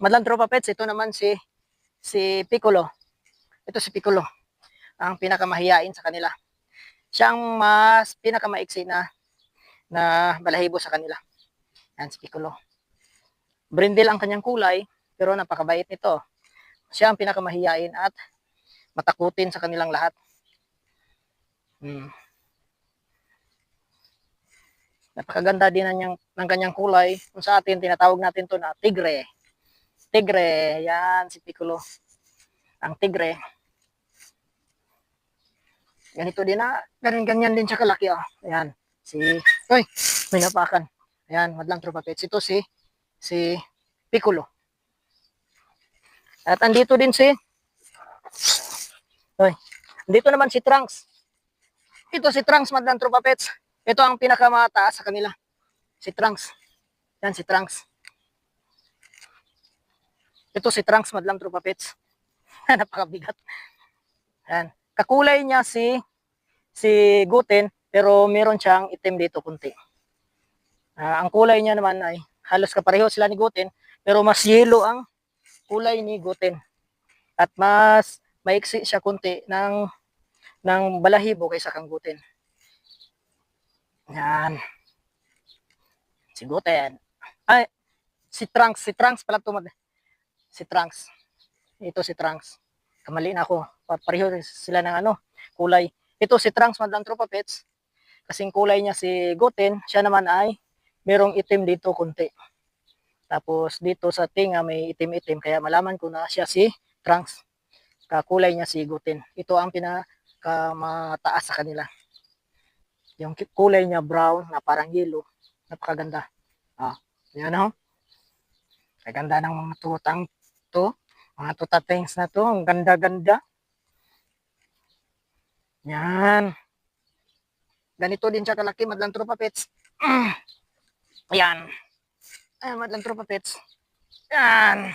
Madlang tropa pets, ito naman si Piccolo. Ito si Piccolo, ang pinakamahiyain sa kanila. Siya ang mas pinakamaiksi na balahibo sa kanila. Yan si Piccolo. Brindle ang kanyang kulay, pero napakabait nito. Siya ang pinakamahiyain at matakutin sa kanilang lahat. Napakaganda din ng kanyang kulay. Kung sa atin, tinatawag natin to na tigre. Tigre, yan si Piccolo. Ang tigre. Ganito din na, ganyan din siya kalaki. Oh. Ayan, uy, may napakan. Ayan, madlang tropa pets. Ito si Piccolo. At andito din andito naman si Trunks. Ito si Trunks, madlang tropa pets. Ito ang pinakamataas sa kanila. Si Trunks. Yan si Trunks. Ito si Trunks, madlang tropa pets. Napakabigat. Yan. Kakulay niya si Goten, pero meron siyang itim dito kunti. Ang kulay niya naman ay halos kapareho sila ni Goten, pero mas yellow ang kulay ni Goten. At mas maiksi siya kunti ng balahibo kaysa kang Goten. Yan. Si Goten. Ay, si Trunks pala tumad. Si Trunks. Ito si Trunks. Kamali na ako. Pareho sila ng kulay. Ito si Trunks, madlang tropa pets. Kasing kulay niya si Goten, siya naman ay merong itim dito kunti. Tapos dito sa tinga may itim-itim, kaya malaman ko na siya si Trunks. Kakulay niya si Goten. Ito ang pinakamataas sa kanila. Yung kulay niya brown na parang yellow. Napakaganda. Yan o. Kaganda ng mga tutang to. Mga tutatings na to. Ang ganda-ganda. Yan. Ganito din siya kalaki, madlang tropa pets. Ayan. Ayan, madlang tropa pets. Yan.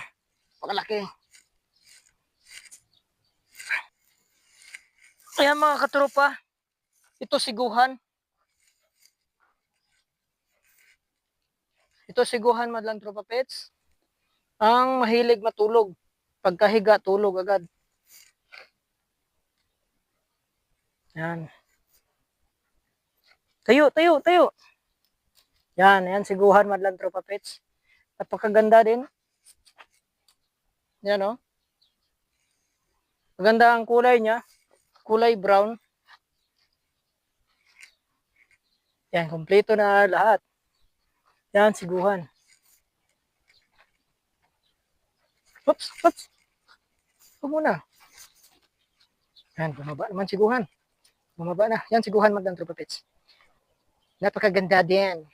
Pakalaki. Ayan mga katropa. Ito si Gohan. Ito si Gohan, madlang tropa pets. Ang mahilig matulog. Pagkahiga, tulog agad. Yan. Tayo. Yan si Gohan, madlang tropa pets. Napakaganda din. Yan o. Maganda ang kulay niya. Kulay brown. Yan, kompleto na lahat. Yan si Gohan. Oops. Huwag muna. Yan, bumaba naman si Gohan. Bumaba na. Yan si Gohan, madlang tropa pets. Napakaganda din.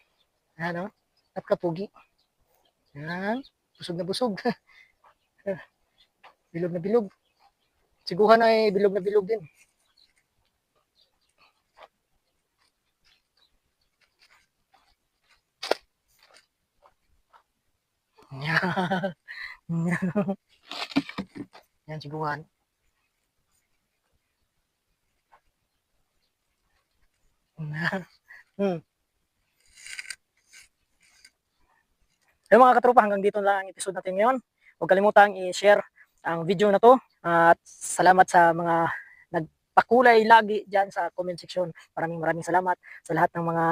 Yan o. Napakapugi. Yan. Busog na busog. Bilog na bilog. Si Gohan ay bilog na bilog din. Yan si Gohan. Yung mga katropa, hanggang dito lang ang episode natin ngayon. Huwag kalimutang i-share ang video na to. At salamat sa mga nagpakulay lagi dyan sa comment section. Maraming salamat sa lahat ng mga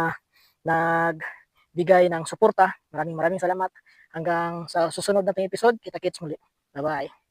nagbigay ng suporta. Maraming salamat. Hanggang sa susunod nating episode, kita-kits muli. Bye-bye.